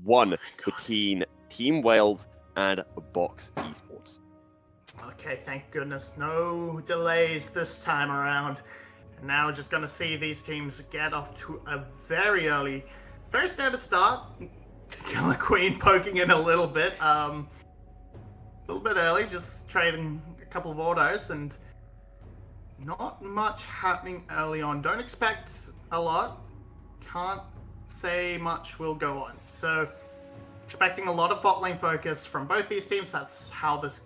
1 between Team Wales and Box Esports. Okay, thank goodness. No delays this time around. And now we're just going to see these teams get off to a very standard start. Killer Queen poking in a little bit early, just trading a couple of autos, and not much happening early on. Don't expect a lot. Can't say much will go on. So, expecting a lot of bot lane focus from both these teams. That's how this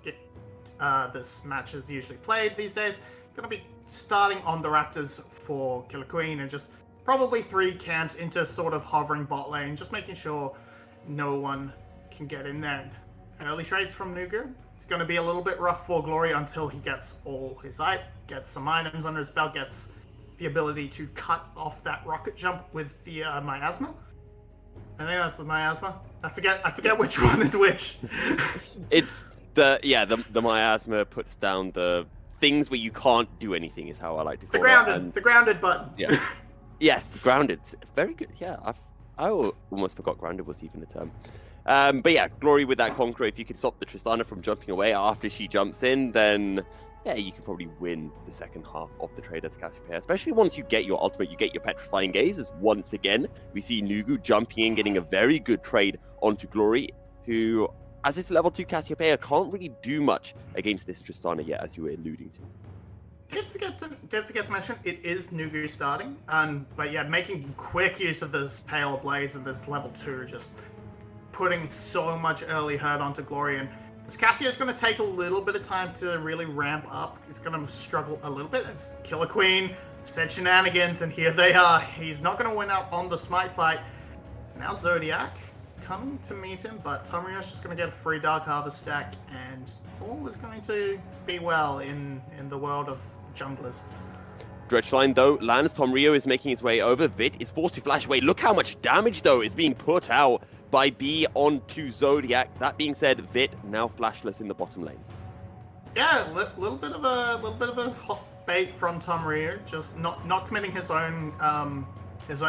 match is usually played these days. Going to be starting on the Raptors for Killer Queen, and just probably 3 camps into sort of hovering bot lane, just making sure no one can get in there. Early trades from Nugu. It's going to be a little bit rough for Glory until he gets all his gets some items under his belt, gets the ability to cut off that rocket jump with the miasma. I think that's the miasma. I forget which one is which. It's the miasma puts down the things where you can't do anything, is how I like to call it. The grounded button. Yeah. Yes, grounded. Very good. Yeah, I almost forgot grounded was even a term. But yeah, Glory with that Conqueror. If you could stop the Tristana from jumping away after she jumps in, then yeah, you can probably win the second half of the trade as Cassiopeia. Especially once you get your ultimate, you get your Petrifying Gaze. As once again, we see Nugu jumping in, getting a very good trade onto Glory, who, as this level 2 Cassiopeia, can't really do much against this Tristana yet, as you were alluding to. Did forget to mention, it is Nugu starting, but yeah, making quick use of this Hail of Blades and this level 2, just putting so much early hurt onto Glory. And this Cassio is going to take a little bit of time to really ramp up. He's going to struggle a little bit as Killer Queen said shenanigans, and here they are. He's not going to win out on the Smite fight. Now Zodiac coming to meet him, but Tomrio's just going to get a free Dark Harvest stack, and all is going to be well in the world of junglers. Dredgeline, though, lands. Tomrio is making his way over. Vit is forced to flash away. Look how much damage, though, is being put out by B onto Zodiac. That being said, Vit now flashless in the bottom lane. Yeah, little bit of a hot bait from Tomrio, just not committing his own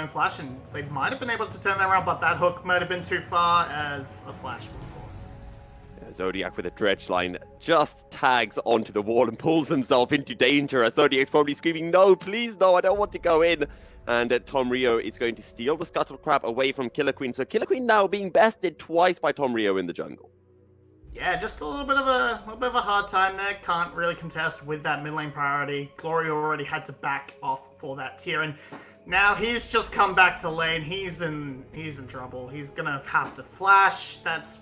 flash, and they might have been able to turn that around, but that hook might have been too far as a flash was forced. Zodiac with a Dredgeline just tags onto the wall and pulls himself into danger, as Zodiac's probably screaming, no, please, no, I don't want to go in. And Tomrio is going to steal the Scuttle Crab away from Killer Queen. So Killer Queen now being bested twice by Tomrio in the jungle. Yeah, just a little bit of a hard time there. Can't really contest with that mid lane priority. Glory already had to back off for that tier, and now he's just come back to lane. He's in trouble. He's gonna have to flash. That's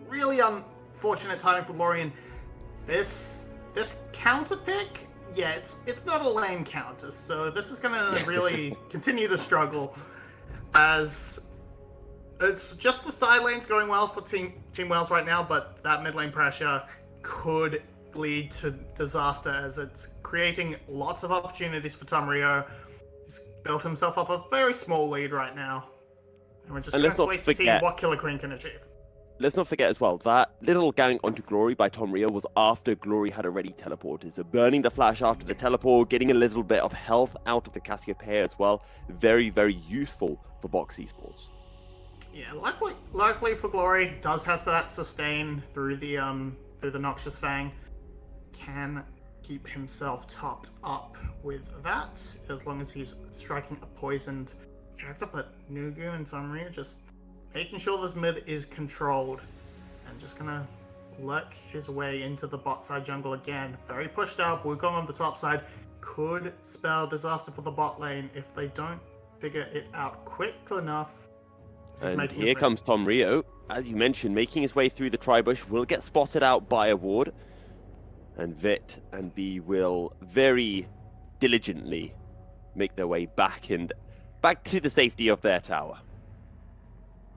really unfortunate timing for Glory. And this counter pick, yeah, it's not a lane counter, so this is gonna really continue to struggle, as it's just the side lanes going well for Team Wales right now, but that mid lane pressure could lead to disaster, as it's creating lots of opportunities for Tomrio. He's built himself up a very small lead right now, and we're just going to wait to see what Killer Queen can achieve. Let's not forget as well, that little gang onto Glory by Tomrio was after Glory had already teleported. So burning the flash after the teleport, getting a little bit of health out of the Cassiopeia as well. Very, very useful for Box Esports. Yeah, luckily for Glory, does have that sustain through the Noxious Fang. Can keep himself topped up with that, as long as he's striking a poisoned character. But Nugu and Tomrio just making sure this mid is controlled, and just gonna lurk his way into the bot side jungle again. Very pushed out. Wukong on the top side could spell disaster for the bot lane if they don't figure it out quick enough. And here comes Tomrio, as you mentioned, making his way through the tri-bush, will get spotted out by a ward, and Vit and B will very diligently make their way back to the safety of their tower.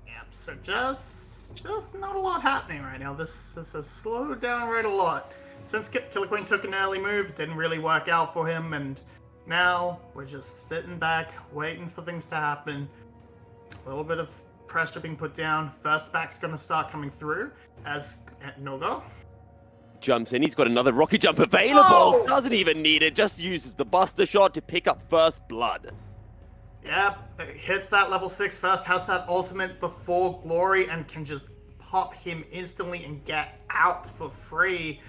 Yeah, so just not a lot happening right now. This has slowed down right a lot. Since Killer Queen took an early move, it didn't really work out for him, and now we're just sitting back, waiting for things to happen. A little bit of pressure being put down. First back's going to start coming through as Nogo jumps in. He's got another rocket jump available. Doesn't even need it. Just uses the buster shot to pick up first blood. Yeah, hits that level 6 first, has that ultimate before Glory, and can just pop him instantly and get out for free.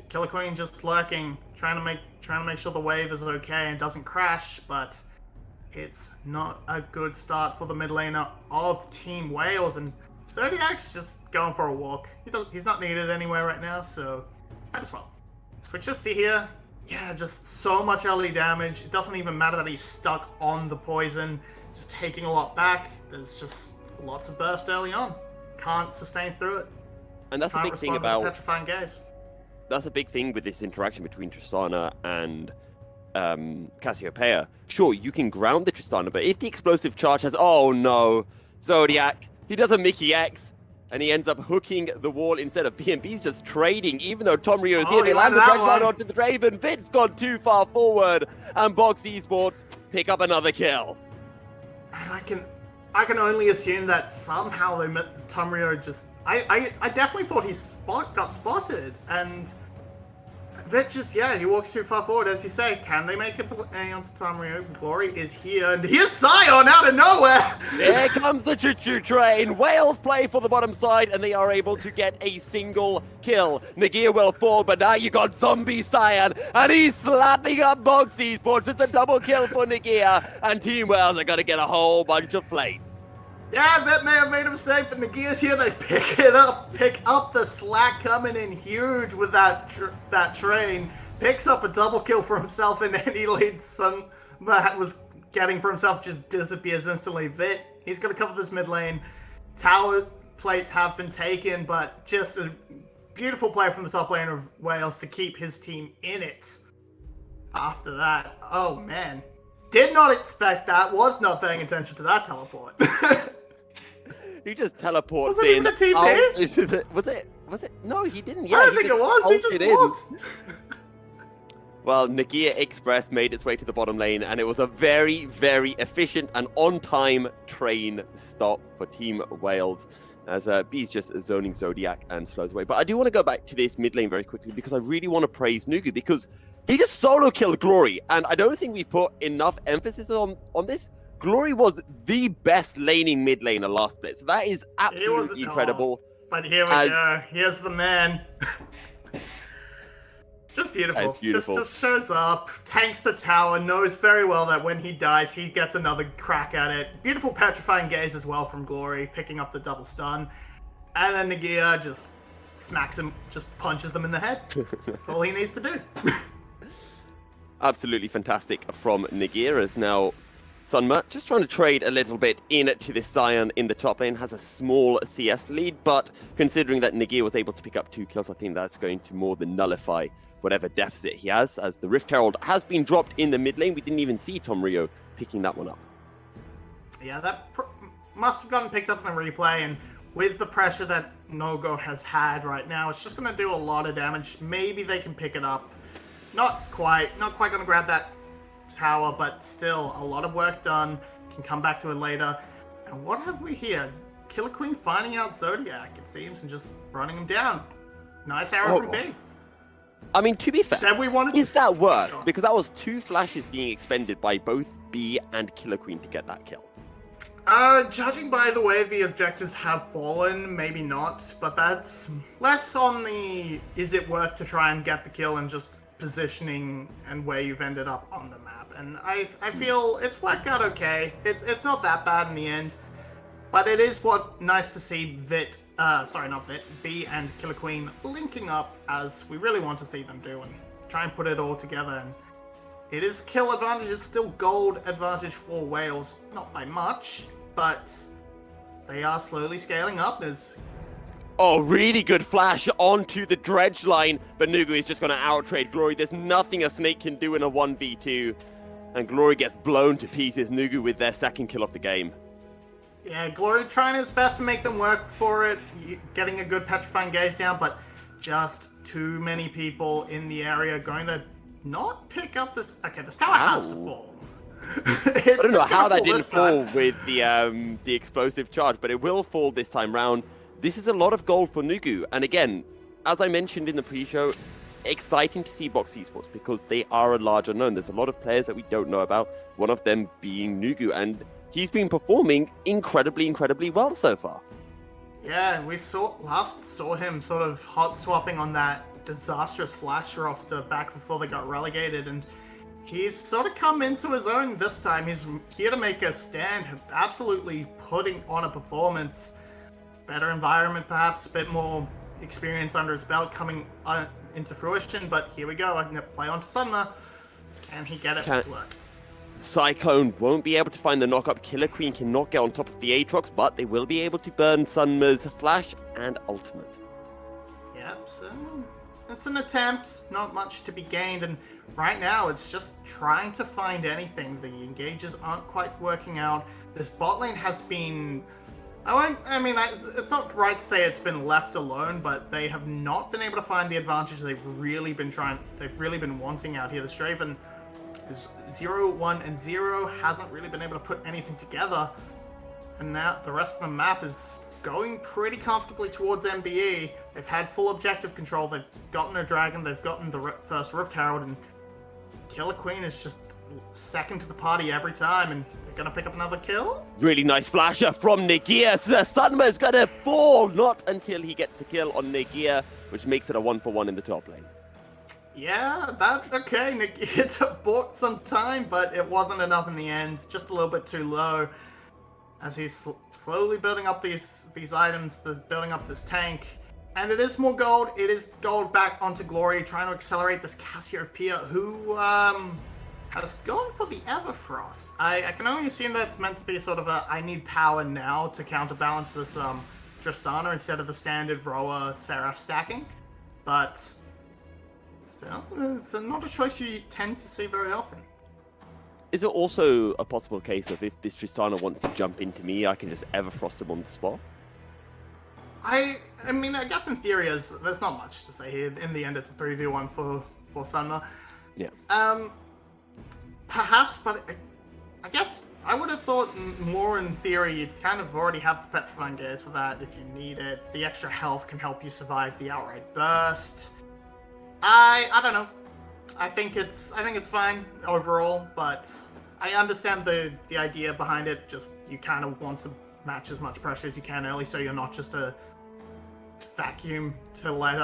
Killer Queen just lurking, trying to make sure the wave is okay and doesn't crash, but it's not a good start for the mid laner of Team Wales, and Zodiac's just going for a walk. He's not needed anywhere right now, so might as well. Switches, see here. Yeah, just so much early damage. It doesn't even matter that he's stuck on the poison, just taking a lot back. There's just lots of burst early on. Can't sustain through it. And that's a big thing about Petrifying Gaze. That's a big thing with this interaction between Tristana and Cassiopeia. Sure, you can ground the Tristana, but if the explosive charge has, oh no, Zodiac, he does a Mickey X, and he ends up hooking the wall instead of BNB's just trading, even though Tom Rio is here. They land the dredge line onto the Draven. Vid's gone too far forward, and Box Esports pick up another kill. And I can only assume that somehow Tom Rio just... I definitely thought he got spotted, and that just, yeah, he walks too far forward, as you say. Can they make it onto Tom Rio? Glory is here, and here's Sion out of nowhere! There comes the choo-choo train. Wales play for the bottom side, and they are able to get a single kill. Nagia will fall, but now you got Zombie Sion, and he's slapping up Box Esports. It's a double kill for Nagia, and Team Wales are going to get a whole bunch of plates. Yeah, that may have made him safe, but Nagia's here. They pick up the slack coming in huge with that train. Picks up a double kill for himself, and any lead Matt was getting for himself just disappears instantly. Vit, he's going to cover this mid lane. Tower plates have been taken, but just a beautiful play from the top lane of Wales to keep his team in it. After that, oh man. Did not expect that, was not paying attention to that teleport. He just teleports was it in. Even a TP? Was it? No, he didn't. Yeah, I don't think it was. He just walked. Well, Nagia Express made its way to the bottom lane, and it was a very, very efficient and on-time train stop for Team Wales, as B's just zoning Zodiac and slows away. But I do want to go back to this mid lane very quickly, because I really want to praise Nugu, because he just solo killed Glory, and I don't think we've put enough emphasis on this. Glory was the best laning mid laner last split, so that is absolutely incredible. But here we go. Here's the man. Just beautiful. Just shows up, tanks the tower, knows very well that when he dies, he gets another crack at it. Beautiful petrifying gaze as well from Glory, picking up the double stun. And then Nagia just smacks him, just punches them in the head. That's all he needs to do. Absolutely fantastic from Nagia, as now Sunma just trying to trade a little bit into this Sion in the top lane, has a small CS lead, but considering that Nagia was able to pick up 2 kills, I think that's going to more than nullify whatever deficit he has, as the Rift Herald has been dropped in the mid lane. We didn't even see Tom Rio picking that one up. Yeah, that must have gotten picked up in the replay, and with the pressure that Nogo has had right now, it's just going to do a lot of damage. Maybe they can pick it up. Not quite going to grab that tower, but still a lot of work done. Can come back to it later. And what have we here? Killer Queen finding out Zodiac, it seems, and just running him down. Nice arrow from B. I mean, to be fair, Said we wanted is that worth? Because that was 2 flashes being expended by both B and Killer Queen to get that kill. Judging by the way the objectives have fallen, maybe not, but that's less on the is it worth to try and get the kill and just positioning and where you've ended up on the map. And I feel it's worked out okay. It's not that bad in the end, but it is nice to see B and Killer Queen linking up, as we really want to see them do, and try and put it all together. And it is kill advantage, it's still gold advantage for Wales, not by much, but they are slowly scaling up. Oh, really good flash onto the dredge line, but Nugu is just going to outtrade Glory. There's nothing a Snake can do in a 1v2, and Glory gets blown to pieces. Nugu with their 2nd kill of the game. Yeah, Glory trying his best to make them work for it, getting a good petrifying gaze down, but just too many people in the area going to not pick up this. Okay, this tower has to fall. I don't know how that didn't fall with the explosive charge, but it will fall this time round. This is a lot of gold for Nugu, and again, as I mentioned in the pre-show, exciting to see Box Esports because they are a large unknown. There's a lot of players that we don't know about, one of them being Nugu, and he's been performing incredibly well so far. Yeah, we last saw him sort of hot swapping on that disastrous Flash roster back before they got relegated, and he's sort of come into his own this time. He's here to make a stand, absolutely putting on a performance. Better environment, perhaps, a bit more experience under his belt coming into fruition, but here we go. I can play on to Sunma. Can he get it to work? Cyclone won't be able to find the knock-up. Killer Queen cannot get on top of the Aatrox, but they will be able to burn Sunma's Flash and Ultimate. Yep, so it's an attempt, not much to be gained, and right now it's just trying to find anything. The engages aren't quite working out. This bot lane has been... it's not right to say it's been left alone, but they have not been able to find the advantage they've really been wanting out here. The Straven is 0-1 and 0, hasn't really been able to put anything together, and now the rest of the map is going pretty comfortably towards MBE. They've had full objective control, they've gotten a dragon, they've gotten the first Rift Herald, and Killer Queen is just second to the party every time, and they're gonna pick up another kill. Really nice flasher from Negear. Sunma's gonna fall, not until he gets the kill on Negear, which makes it a 1-for-1 in the top lane. Yeah, Negear bought some time, but it wasn't enough in the end. Just a little bit too low. As he's slowly building up these items, building up this tank. And it is more gold. It is gold back onto Glory, trying to accelerate this Cassiopeia, who has gone for the Everfrost. I can only assume that's meant to be sort of a I need power now to counterbalance this Tristana instead of the standard Roa Seraph stacking. But still, it's not a choice you tend to see very often. Is it also a possible case of if this Tristana wants to jump into me, I can just Everfrost him on the spot? I guess in theory, there's not much to say here. In the end, it's a 3v1 for Sunma. Yeah. Perhaps, but I guess I would have thought more in theory you'd kind of already have the Petrifying Gaze for that if you need it. The extra health can help you survive the outright burst. I don't know. I think it's fine overall, but I understand the idea behind it. Just you kind of want to match as much pressure as you can early, so you're not just a vacuum to let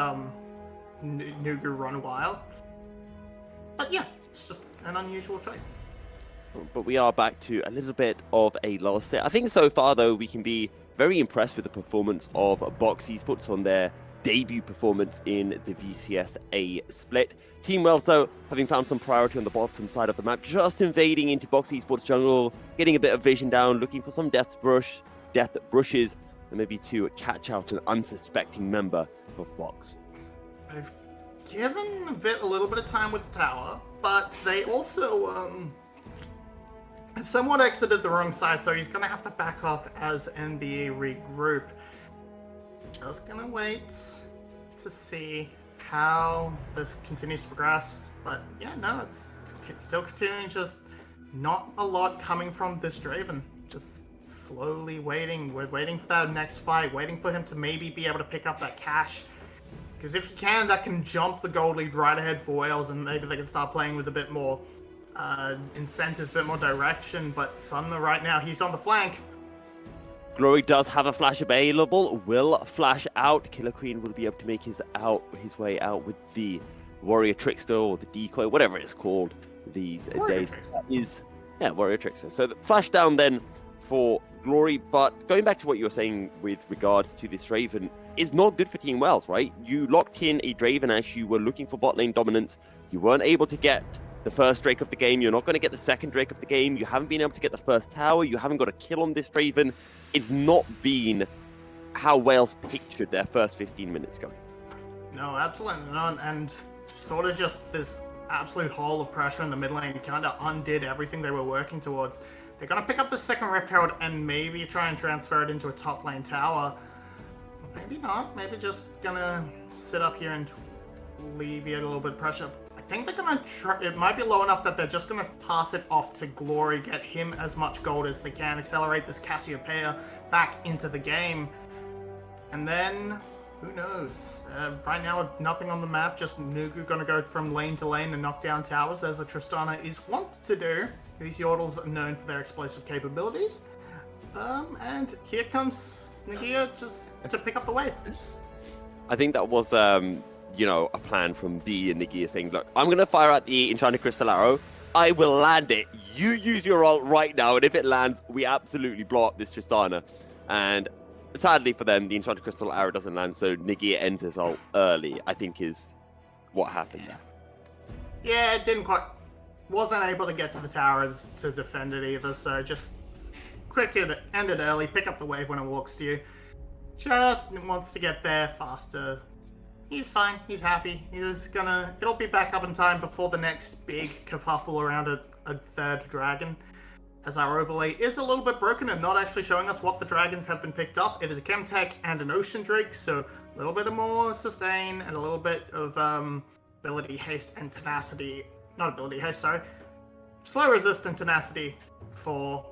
Nugu run wild. But yeah, it's just an unusual choice. But we are back to a little bit of a lull state. I think so far, though, we can be very impressed with the performance of Box Esports on their debut performance in the VCS A split. Team Wells, though, having found some priority on the bottom side of the map, just invading into Box Esports jungle, getting a bit of vision down, looking for some death brushes, and maybe to catch out an unsuspecting member of Box. I've given Vit a little bit of time with the tower, but they also have somewhat exited the wrong side, so he's going to have to back off as NBA regroup. Just going to wait to see how this continues to progress, but yeah, no, it's still continuing, just not a lot coming from this Draven. Just slowly waiting. We're waiting for that next fight, waiting for him to maybe be able to pick up that cash. Because if he can, that can jump the gold lead right ahead for Wales, and maybe they can start playing with a bit more incentive, a bit more direction. But Sunma right now, he's on the flank. Glory does have a flash available, will flash out. Killer Queen will be able to make his way out with the Warrior Trickster or the Decoy, whatever it's called these days. Warrior Trickster. So the flash down then for Glory, but going back to what you were saying with regards to this Draven, is not good for Team Wells, right? You locked in a Draven as you were looking for bot lane dominance. You weren't able to get the first Drake of the game. You're not going to get the second Drake of the game. You haven't been able to get the first tower. You haven't got a kill on this Draven. It's not been how Wales pictured their first 15 minutes going. No, absolutely not. And sort of just this absolute hole of pressure in the mid lane kind of undid everything they were working towards. They're going to pick up the second Rift Herald and maybe try and transfer it into a top lane tower. Maybe not. Maybe just going to sit up here and alleviate a little bit of pressure. I think they're going to try. It might be low enough that they're just going to pass it off to Glory, get him as much gold as they can, accelerate this Cassiopeia back into the game. And then Who knows? Right now, nothing on the map. Just Nugu gonna go from lane to lane and knock down towers, as a Tristana is wont to do. These Yordles are known for their explosive capabilities. And here comes Nagia just to pick up the wave. I think that was, a plan from B and Nagia saying, look, I'm going to fire out the Enchanted Crystal Arrow. I will land it. You use your ult right now, and if it lands, we absolutely blow up this Tristana. And sadly for them, the Enchanted Crystal Arrow doesn't land, so Nagia ends his ult early, I think is what happened there. Yeah, it didn't quite... Wasn't able to get to the towers to defend it either, so just quick it, end it early, pick up the wave when it walks to you. Just wants to get there faster. He's fine, he's happy. It'll be back up in time before the next big kerfuffle around a third dragon. As our overlay is a little bit broken and not actually showing us what the dragons have been picked up. It is a Chemtech and an Ocean Drake, so a little bit of more sustain and a little bit of ability haste and tenacity. Not ability haste, sorry. Slow resist and tenacity for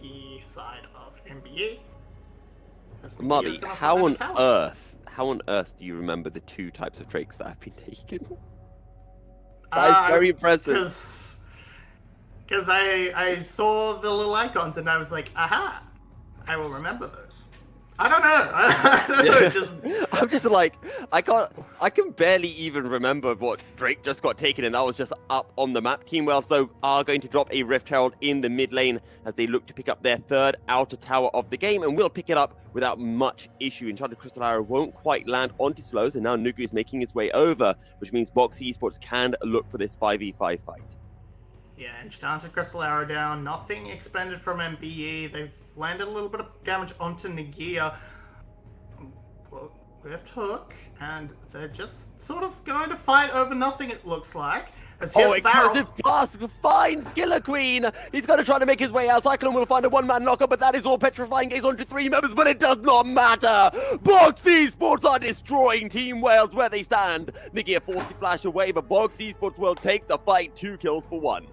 the side of MBE. Marley, how on earth do you remember the two types of drakes that have been taken? That is very impressive. Because I saw the little icons and I was like, aha, I will remember those. I don't know. I don't know. I'm just like, I can barely even remember what Drake just got taken, and that was just up on the map. Team Wales, though, are going to drop a Rift Herald in the mid lane as they look to pick up their third outer tower of the game, and will pick it up without much issue. Enchanted Crystal Arrow won't quite land onto slows, and now Nugu is making his way over, which means Box Esports can look for this 5v5 fight. Yeah, Enchanted Crystal Arrow down. Nothing expended from MBE. They've landed a little bit of damage onto Nagia. Left hook, and they're just sort of going to fight over nothing, it looks like. Explosive pass finds Killer Queen. He's going to try to make his way out. Cyclone will find a one-man knocker, but that is all petrifying gaze onto three members, but it does not matter. Box Esports are destroying Team Wales where they stand. Nagia forced to flash away, but Box Esports will take the fight. 2 kills for 1.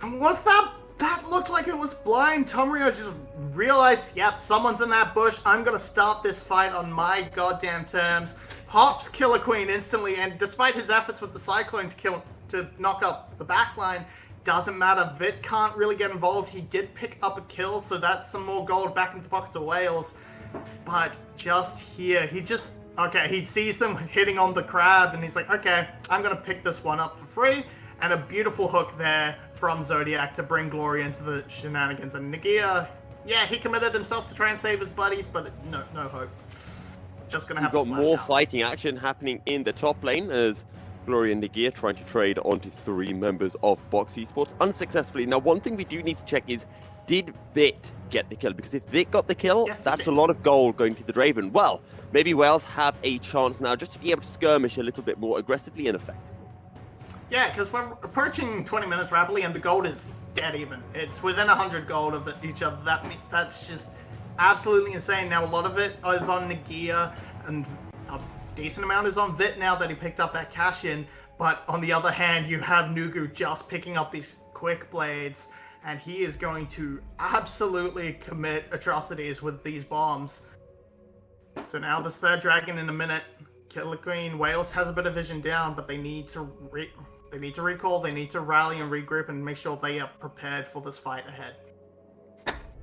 And what's that? That looked like it was blind. Tomrio just realized, yep, someone's in that bush. I'm going to start this fight on my goddamn terms. Pops Killer Queen instantly, and despite his efforts with the Cyclone to knock up the backline, doesn't matter. Vit can't really get involved. He did pick up a kill, so that's some more gold back into the pockets of Wales. But just here, he sees them hitting on the crab, and he's like, okay, I'm going to pick this one up for free. And a beautiful hook there from Zodiac to bring Glory into the shenanigans. And Nagia, yeah, he committed himself to try and save his buddies, but no hope. Just gonna have to flash out. We've got more fighting action happening in the top lane as Glory and Nagia trying to trade onto 3 members of Box Esports unsuccessfully. Now, one thing we do need to check is, did Vit get the kill? Because if Vit got the kill, yes, that's a lot of gold going to the Draven. Well, maybe Wales have a chance now just to be able to skirmish a little bit more aggressively and effectively. Yeah, because we're approaching 20 minutes rapidly, and the gold is dead even. It's within 100 gold of each other. That's just absolutely insane. Now, a lot of it is on Nagia, and a decent amount is on Vit now that he picked up that cash in. But on the other hand, you have Nugu just picking up these quick blades, and he is going to absolutely commit atrocities with these bombs. So now this third dragon in a minute. Killer Queen, Wales has a bit of vision down, but they need to recall, they need to rally and regroup and make sure they are prepared for this fight ahead.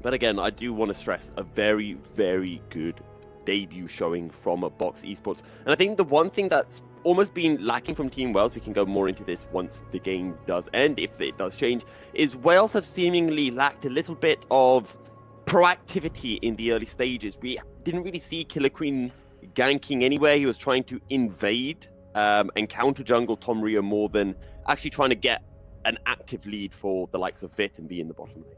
But again, I do want to stress a very, very good debut showing from a Box Esports. And I think the one thing that's almost been lacking from Team Wales, we can go more into this once the game does end, if it does change, is Wales have seemingly lacked a little bit of proactivity in the early stages. We didn't really see Killer Queen ganking anywhere. He was trying to invade and counter jungle Tomrio more than actually trying to get an active lead for the likes of Vit and be in the bottom lane.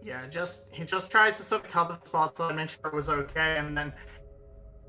Yeah, he just tried to sort of cover the spots and make sure it was okay, and then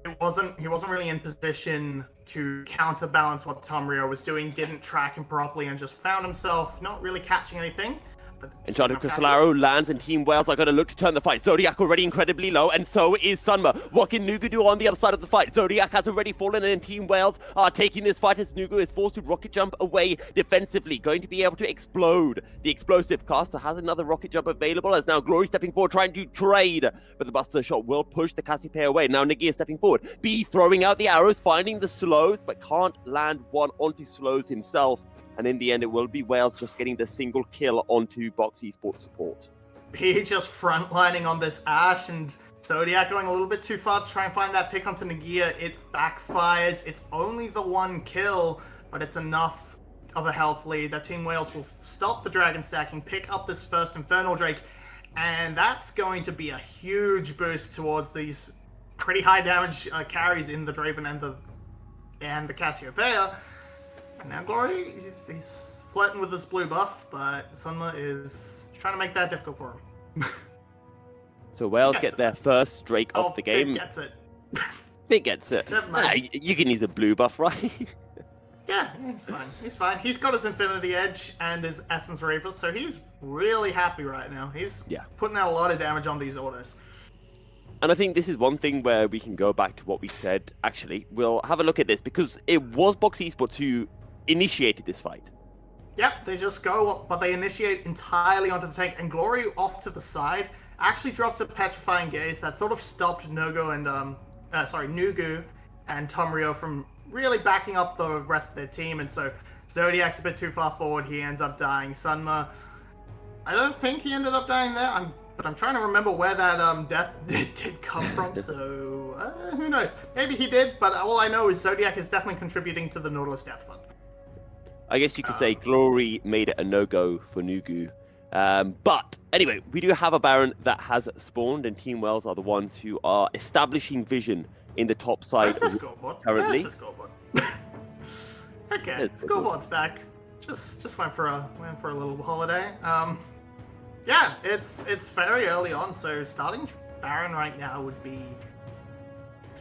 he wasn't really in position to counterbalance what Tomrio was doing, didn't track him properly, and just found himself not really catching anything. But Enchanted Crystal Arrow lands, and Team Wales are going to look to turn the fight. Zodiac already incredibly low, and so is Sunma. What can Nugu do on the other side of the fight? Zodiac has already fallen, and Team Wales are taking this fight as Nugu is forced to rocket jump away defensively. Going to be able to explode the explosive. Caster has another rocket jump available, as now Glory stepping forward, trying to trade. But the Buster Shot will push the Cassiopeia away. Now Nagir stepping forward. B throwing out the arrows, finding the slows, but can't land one onto slows himself. And in the end, it will be Wales just getting the single kill onto Box Esports support. P just frontlining on this Ash, and Zodiac going a little bit too far to try and find that pick onto Nagia. It backfires. It's only the one kill, but it's enough of a health lead that Team Wales will stop the Dragon stacking, pick up this first Infernal Drake, and that's going to be a huge boost towards these pretty high damage carries in the Draven and the Cassiopeia. And now Glory, he's flirting with this blue buff, but Sunma is trying to make that difficult for him. So Wales get their first Drake off the game. Big gets it. Big gets it. Never mind. You can use a blue buff, right? Yeah, he's fine. He's fine. He's got his Infinity Edge and his Essence Reaver, so he's really happy right now. He's putting out a lot of damage on these autos. And I think this is one thing where we can go back to what we said. Actually, we'll have a look at this, because it was Box Esports who initiated this fight. Yep, they just go, but they initiate entirely onto the tank, and Glory off to the side actually drops a Petrifying Gaze that sort of stopped Nugu and Tomrio from really backing up the rest of their team, and so Zodiac's a bit too far forward. He ends up dying. Sunma, I don't think he ended up dying there, but I'm trying to remember where that death did come from, so who knows? Maybe he did, but all I know is Zodiac is definitely contributing to the Nautilus Death Fund. I guess you could say Glory made it a no-go for Nugu. But anyway, we do have a Baron that has spawned, and Team Wales are the ones who are establishing vision in the top side currently. Where's the scoreboard? Okay, scoreboard's back. Just went for a little holiday. Yeah, it's very early on, so starting Baron right now would be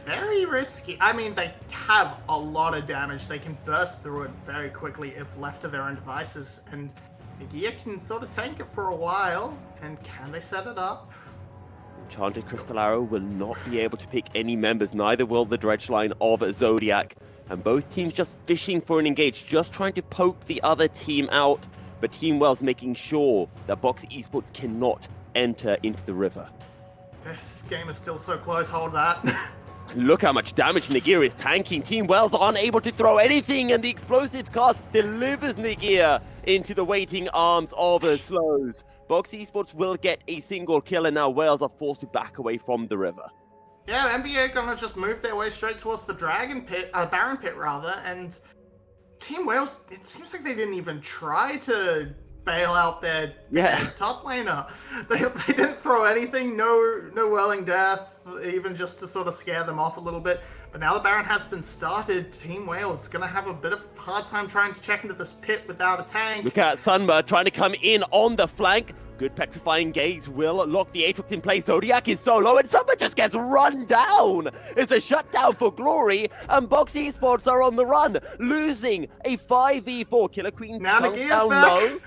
very risky. I mean, they have a lot of damage. They can burst through it very quickly if left to their own devices, and Nagia can sort of tank it for a while. And can they set it up? Enchanted Crystal Arrow will not be able to pick any members, neither will the Dredge line of Zodiac. And both teams just fishing for an engage, just trying to poke the other team out. But Team Wales making sure that Box Esports cannot enter into the river. This game is still so close, hold that. Look how much damage Nagir is tanking. Team Wales are unable to throw anything, and the explosive cast delivers Nagir into the waiting arms of slows. Box Esports will get a single kill, and now Wales are forced to back away from the river. Yeah, NBA are gonna just move their way straight towards the Baron Pit rather, and Team Wales, it seems like they didn't even try to bail out their top laner. They didn't throw anything, no Whirling Death, even just to sort of scare them off a little bit. But now the Baron has been started, Team Wales is going to have a bit of a hard time trying to check into this pit without a tank. Look at Sunma trying to come in on the flank. Good Petrifying Gaze will lock the Aatrox in place. Zodiac is so low, and Sunma just gets run down. It's a shutdown for Glory, and Box Esports are on the run, losing a 5v4. Killer Queen now down low.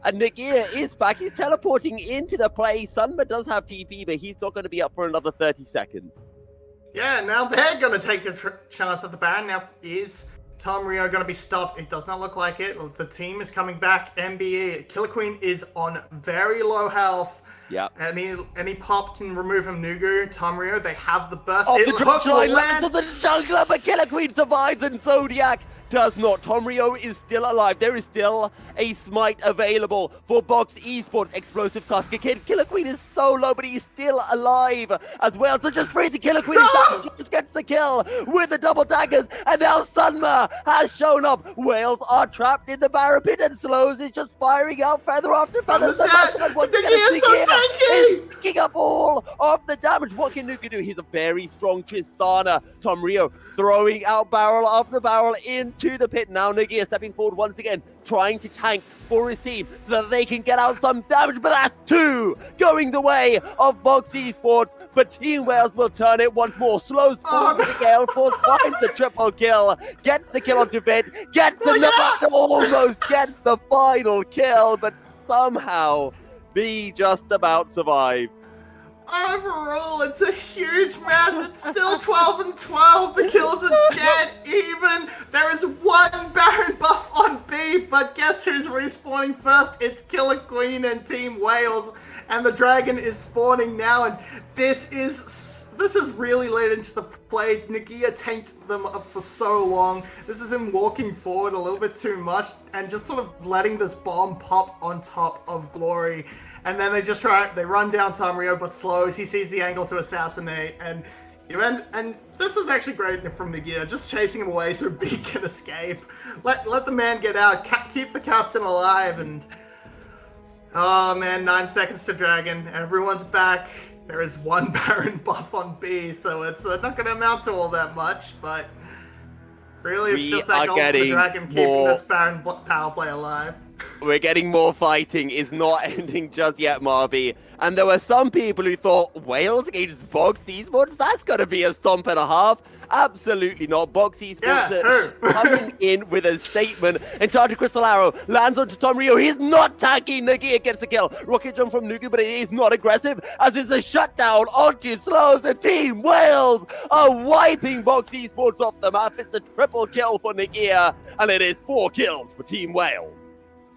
And Nagir is back. He's teleporting into the play. Sunma does have TP, but he's not going to be up for another 30 seconds. Yeah, now they're going to take a chance at the Baron. Now, is Tomrio going to be stopped? It does not look like it. The team is coming back. MBE. Killer Queen is on very low health. Yeah. Any pop can remove him. Nugu, Tomrio, they have the burst. Off the Dredge line lands on the jungler, but Killer Queen survives, and Zodiac does not. Tomrio is still alive. There is still a smite available for Box Esports. Explosive Casca Kid. Killer Queen is so low, but he's still alive as well. So just freezing Killer Queen just gets the kill with the double daggers. And now Sunma has shown up. Wales are trapped in the Baron Pit, and Slows is just firing out feather after feather. Is picking up all of the damage. What can Nugu do? He's a very strong Tristana. Tomrio throwing out barrel after barrel into the pit. Now Nagir stepping forward once again, trying to tank for his team so that they can get out some damage, but that's two going the way of Box Esports. But Team Wales will turn it once more. Slows forward with the Gale Force, finds the triple kill, gets the kill onto Vid, gets the almost gets the final kill, but somehow B just about survives. Overall, it's a huge mess. It's still 12-12. The kills are dead even. There is one Baron buff on B, but guess who's respawning first? It's Killer Queen and Team Wales, and the dragon is spawning now. And this is really late into the play. Nagia tanked them up for so long. This is him walking forward a little bit too much and just sort of letting this bomb pop on top of Glory. And then they run down Tamrio, but slows. He sees the angle to assassinate, and this is actually great from Nagia, just chasing him away so B can escape. Let the man get out, keep the captain alive, and oh man, 9 seconds to Dragon. Everyone's back. There is one Baron buff on B, so it's not going to amount to all that much, but really it's just that goal for the Dragon keeping this Baron power play alive. We're getting more fighting. It's not ending just yet, Marby. And there were some people who thought, Wales against Box Esports? That's got to be a stomp and a half. Absolutely not. Box Esports coming in with a statement. Enchanted Crystal Arrow lands onto Tamrio. He's not tagging. Nagia gets the kill. Rocket jump from Nugu, but it is not aggressive as it's a shutdown onto slows. The Team Wales are wiping Box Esports off the map. It's a triple kill for Nagia, and it is 4 kills for Team Wales.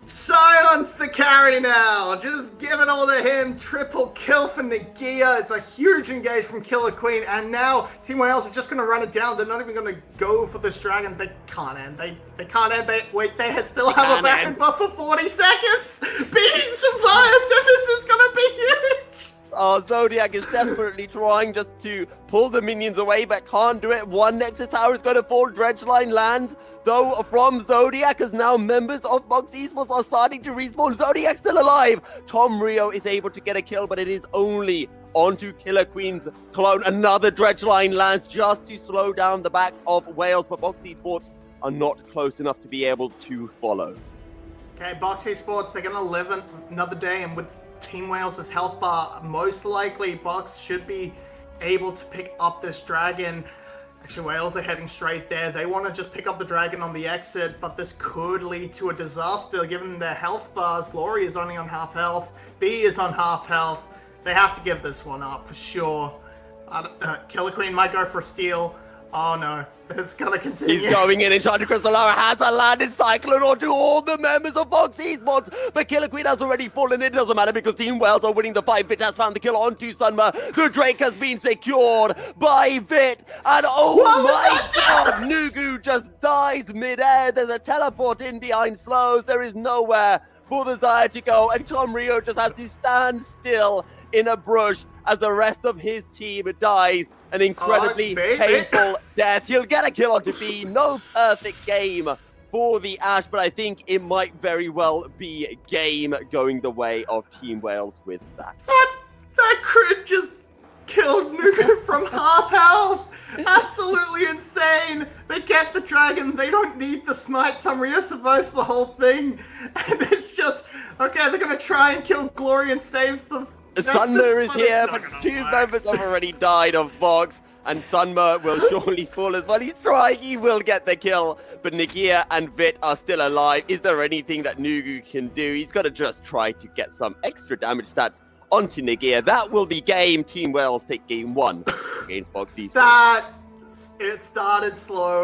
Silence the carry now! Just give it all to him. Triple kill for Nagia. It's a huge engage from Killer Queen. And now Team Wales is just going to run it down. They're not even going to go for this dragon. They can't end. They can't end. They still have a Baron buff for 40 seconds. Being survived, and this is going to be huge. Zodiac is desperately trying just to pull the minions away, but can't do it. One Nexus Tower is going to fall. Dredgeline lands, though, from Zodiac, as now members of Box Esports are starting to respawn. Zodiac still alive. Tom Rio is able to get a kill, but it is only onto Killer Queen's clone. Another Dredgeline lands just to slow down the back of Wales, but Box Esports are not close enough to be able to follow. Okay, Box Esports, they're going to live another day, and with Team Wales' health bar, most likely Box should be able to pick up this dragon. Actually, Wales are heading straight there. They want to just pick up the dragon on the exit, but this could lead to a disaster given their health bars. Glory is only on half health. B is on half health. They have to give this one up for sure. Killer Queen might go for a steal. Oh no, it's gonna continue. He's going in. Enchanted Crystal Arrow has a landed cyclone onto all the members of Box Esports. But Killer Queen has already fallen. It doesn't matter because Team Wales are winning the fight. Vit has found the kill onto Sunma. The Drake has been secured by Vit. And oh my god, Nugu just dies midair. There's a teleport in behind Slows. There is nowhere for the Zaya to go. And Tom Rio just has to stand still in a brush as the rest of his team dies. An incredibly painful death. He'll get a kill onto B. No perfect game for the Ash, but I think it might very well be game going the way of Team Wales with that. That crit just killed Nugu from half health. Absolutely insane. They get the dragon. They don't need the smite. Tamrio survives the whole thing. And it's just, okay, they're going to try and kill Glory and save the Sunma is here, but 2 members have already died of Vox, and Sunma will surely fall as well. He's trying, he will get the kill, but Nagia and Vit are still alive. Is there anything that Nugu can do? He's got to just try to get some extra damage stats onto Nagia. That will be game. Team Wales take game 1 against Box Esports. It started slow.